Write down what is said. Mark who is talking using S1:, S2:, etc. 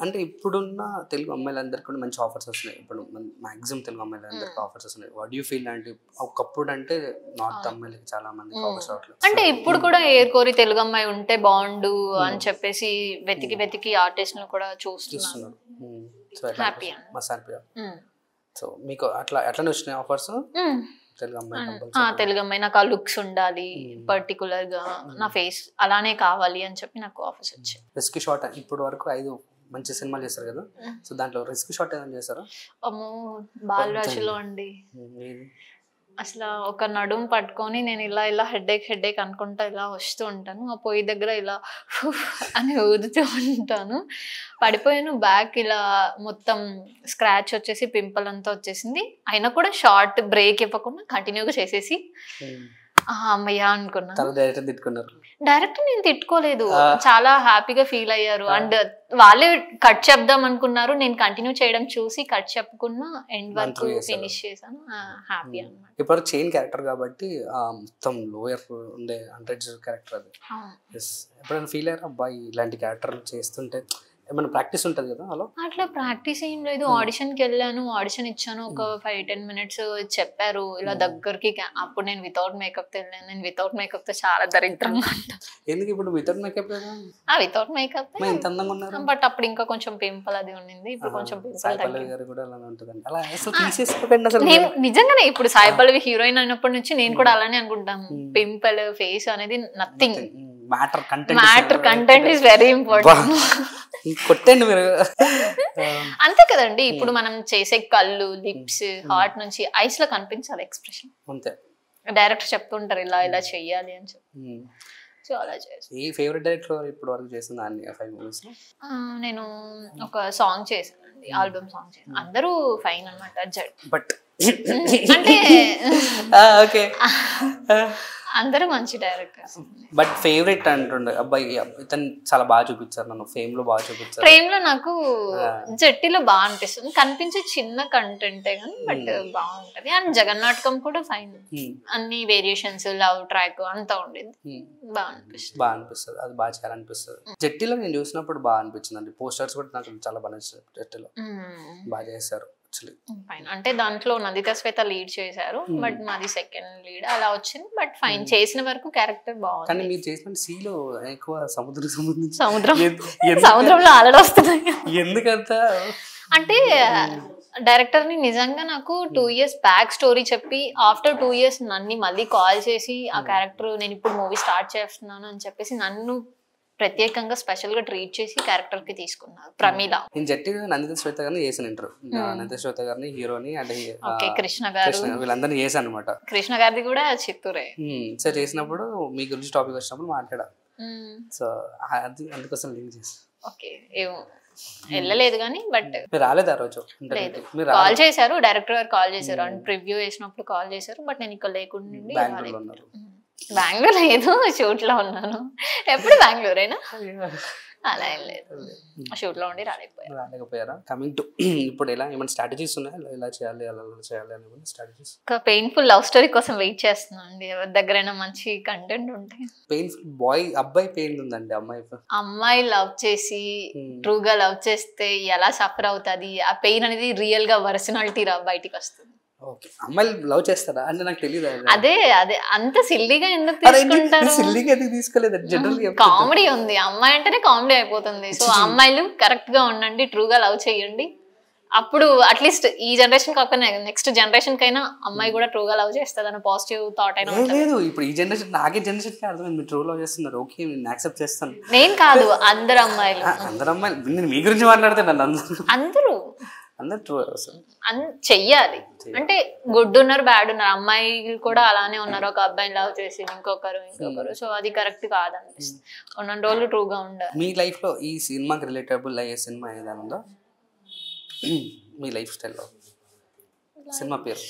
S1: అంటే ఇప్పుడున్న తెలుగు అమ్మాయిలందరికీ కూడా మంచి ఆఫర్స్ వస్తున్నాయి. ఇప్పుడు మాక్సిమం తెలుగు అమ్మాయిలందరికీ ఆఫర్స్ వస్తున్నాయి. What you feel? అంటే ఒకప్పుడు అంటే నార్త్ అమ్మాయిలకి చాలా మందికి ఆఫర్స్ రావట్లేదు.
S2: అంటే ఇప్పుడు కూడా ఏరుకోరి తెలుగు అమ్మాయి ఉంటే బాగుండు అని చెప్పేసి వెతికి ఆర్టిస్ట్ను కూడా చూస్తున్నారు. హ్యాపీ
S1: మస్త్ హ్యాపీ. సో మీకు అట్లనే వచ్చినాయి ఆఫర్స్?
S2: తెలుగు అమ్మాయి నాకు ఆ లుక్స్ ఉండాలి, పర్టికులర్ గా నా ఫేస్ అలానే కావాలి అని చెప్పి నాకు ఆఫర్స్ వచ్చాయి.
S1: రిస్క్ షాట్ ఇప్పుడు వరకు 5 మంచి సినిమాలు చేస్తారు కదా, సో దాంట్లో రిస్క్ షాట్ ఏదైనా చేస్తారా?
S2: అమ్మో, బాలరాజులో అండి. అసలు ఒక నడుము పట్టుకొని నేను ఇలా హెడేక్ అనుకుంటా ఇలా వస్తూ ఉంటాను. ఆ పొయ్యి దగ్గర ఇలా అని ఊదుతూ ఉంటాను. పడిపోయాను, బ్యాక్ ఇలా మొత్తం స్క్రాచ్ వచ్చేసి పింపుల్ అంతా వచ్చేసింది. అయినా కూడా షార్ట్ బ్రేక్ ఇవ్వకుండా కంటిన్యూగా చేసేసి అమ్మయ్యా అనుకున్నాను. డైరెక్ట్ నేను తిట్టుకోలేదు, చాలా హ్యాపీగా ఫీల్ అయ్యారు. అండ్ వాళ్ళే కట్ చెప్దాం అనుకున్నారు, నేను కంటిన్యూ చేయడం చూసి కట్ చెప్పుకున్నా, ఎండ్ వరకు ఫినిష్ చేశాను. హ్యాపీ అన్నమాట.
S1: ఇప్పుడు చైన్ క్యారెక్టర్ కాబట్టి మొత్తం లోయర్ ఉండే హండ్రెడ్స్ క్యారెక్టర్ అది. ఎప్పుడైనా ఫీల్ అయ్యారా అబ్బాయి ఇలాంటి క్యారెక్టర్ చేస్తుంటే? ఏమైనా ప్రాక్టీస్ ఉంటుంది కదా అలా?
S2: అట్లా ప్రాక్టీస్ ఏం లేదు. ఆడిషన్కి వెళ్ళాను, ఆడిషన్ ఇచ్చాను. ఒక 5-10 minutes చెప్పారు ఇలా దగ్గరికి. అప్పుడు నేను వితౌట్ మేకప్ వెళ్ళాను. నేను వితౌట్ మేకప్ తో చాలా దరిద్రంగా ఉంటాను.
S1: ఎందుకు ఇప్పుడు without makeup?
S2: Without makeup but అప్పుడు ఇంకా కొంచెం పింపుల్ అది ఉండింది. ఇప్పుడు కొంచెం నేను నిజంగానే ఇప్పుడు సాయి పల్లవి హీరోయిన్ అయినప్పటి నుంచి నేను కూడా అలానే అనుకుంటాను. పింపుల్ ఫేస్ అనేది nothing. Matter content is very important.
S1: కొట్టండి మీరు
S2: అంతే కదండి. ఇప్పుడు మనం చేసే కళ్ళు, లిప్స్, హార్ట్ నుంచి ఐస్ లో కనిపించాలి ఎక్స్ప్రెషన్.
S1: అంతే.
S2: డైరెక్టర్ చెప్తుంటారు ఇలా చెయ్యాలి అని చెప్పి. సో అలా చేస్తాను.
S1: ఈ ఫేవరెట్ డైరెక్టర్ ఇప్పుడు వరకు చేసిన అన్ని 5 movies లో
S2: నేను ఒక సాంగ్ చేశానండి, ఆల్బమ్ సాంగ్ చేశాను. అందరూ ఫైన్ అన్నమాట.
S1: బట్
S2: అంటే
S1: ఓకే,
S2: అందరూ మంచి డైరెక్టర్స్.
S1: బట్ ఫేవరెట్ అంటుండే అబ్బాయి ఇతను చాలా బాగా చూపించారు, నన్ను ఫేమ్ లో బాగా చూపించారు.
S2: ఫేమ్ లో నాకు జట్టిలో బాగా అనిపిస్తుంది. కనిపించే చిన్న కంటెంటే కానీ బట్ బాగుంటది. అండ్ జగన్నాటకం కూడా ఫైన్, అన్ని వేరియేషన్స్, లవ్ ట్రాక్ అంతా ఉండేది. బాగా
S1: అనిపిస్తుంది, అది బాగా చేయాలనిపిస్తుంది. జట్టిలో నేను చూసినప్పుడు బాగా అనిపించింది అండి. పోస్టర్స్ కూడా నాకు చాలా బాగా నచ్చారు. జట్టిలో బాగా చేశారు.
S2: ఫైన్ అంటే దాంట్లో నందిత శ్వేత లీడ్ చేశారు, బట్ మాది సెకండ్ లీడ్ అలా వచ్చింది. బట్ ఫైన్, చేసిన వరకు క్యారెక్టర్ బాగుంది.
S1: కానీ మీరు చేసిన సీలో ఎక్కువ
S2: సముద్రంలో అలలు వస్తున్నాయి.
S1: ఎందుకంత
S2: అంటే డైరెక్టర్ ని నిజంగా నాకు 2 years బ్యాక్ స్టోరీ చెప్పి ఆఫ్టర్ 2 years నన్ను మళ్ళీ కాల్ చేసి ఆ క్యారెక్టర్ నేను ఇప్పుడు మూవీ స్టార్ట్ చేస్తున్నాను అని చెప్పేసి నన్ను ప్రత్యేకంగా స్పెషల్ గా ట్రీట్ చేసి క్యారెక్టర్ కి తీసుకున్నారు. ప్రమీల
S1: నేను జట్టి నందిత శ్వేత గారిని చేసిన ఇంటర్వ్యూ. నందిత శ్వేత గారిని హీరోని అండ్
S2: కృష్ణ గారు
S1: వీళ్ళందరినీ చేశాను అనమాట.
S2: కృష్ణ గారిది కూడా చిత్తూరే.
S1: సో చేసినప్పుడు మీ గురించి టాపిక్ వచ్చినప్పుడు మాట్లాడా. సో అది అందుకోసం లింక్ చేసి
S2: ఓకే ఏమో వెళ్ళలేదు కానీ బట్
S1: మీరు రాలేదు ఆ రోజు?
S2: కాల్ చేశారు, డైరెక్టర్ గారు కాల్ చేశారు అండ్ ప్రివ్యూ వేసినప్పుడు కాల్ చేశారు. బట్ నేను ఇక్కడ లేకుండా బెంగళూరు లేదు, షూట్ లో ఉన్నాను. ఎప్పుడు బెంగళూరేనా? అలా ఏం లేదు, షూట్ లో ఉండి
S1: రాలేకపోయారా? కమింగ్ టు ఇప్పుడు ఎలా ఏమైనా స్ట్రాటజీస్ ఉన్నాయా? ఇలా చేయాలి అలా చేయాలి అని స్ట్రాటజీస్?
S2: ఒక పెయిన్ఫుల్ లవ్ స్టోరీ కోసం వెయిట్ చేస్తున్నాను అండి. ఎవరి దగ్గరైనా మంచి కంటెంట్ ఉంటే.
S1: పెయిన్ఫుల్ అబ్బాయి పెయిన్ ఉందండి.
S2: అమ్మాయి లవ్ చేసి ట్రూగా లవ్ చేస్తే ఎలా సఫర్ అవుతుంది, ఆ పెయిన్ అనేది రియల్ గా పర్సనాలిటీ బయటికి వస్తుంది.
S1: అమ్మాయిలు లవ్ చేస్తారా అంటే నాకు తెలియదు.
S2: అదే అంత సిల్లీగా ఎందుకు తీసుకుంటారు? కామెడీ ఉంది, అమ్మాయి అంటేనే కామెడీ అయిపోతుంది. సో అమ్మాయిలు కరెక్ట్ గా ఉండండి, ట్రూగా లవ్ చేయండి. అప్పుడు అట్లీస్ట్ ఈ జనరేషన్ కాకుండా నెక్స్ట్ జనరేషన్ కైనా అమ్మాయి కూడా ట్రూగా లవ్ చేస్తుంది అన్న పాజిటివ్ థాట్ అయినా
S1: లేదు. ఇప్పుడు ఈ జనరేషన్ నాకే జనరేషన్ అర్థమైంది, మీరు ట్రూ లవ్ చేస్తున్నారు. ఓకే, నేను యాక్సెప్ట్ చేస్తాను.
S2: నేను కాదు, అందరు అమ్మాయిలు.
S1: నేను మీ గురించి మాట్లాడుతున్నాను.
S2: అందరూ చెయ్యాలి. అంటే గుడ్ ఉన్నారు, బ్యాడ్ ఉన్నారు. అమ్మాయిలు కూడా అలానే ఉన్నారు, ఒక అబ్బాయిని లవ్ చేసి ఇంకొకరు. సో అది కరెక్ట్ కాదనిపిస్తుంది. ఉన్న రోజులు ట్రూగా ఉండాలి.
S1: మీ లైఫ్ లో ఈ సినిమాకి రిలేటబుల్ అయ్యే సినిమా ఏదైనా ఉందా? మీ లైఫ్ స్టైల్లో సినిమా పేరు?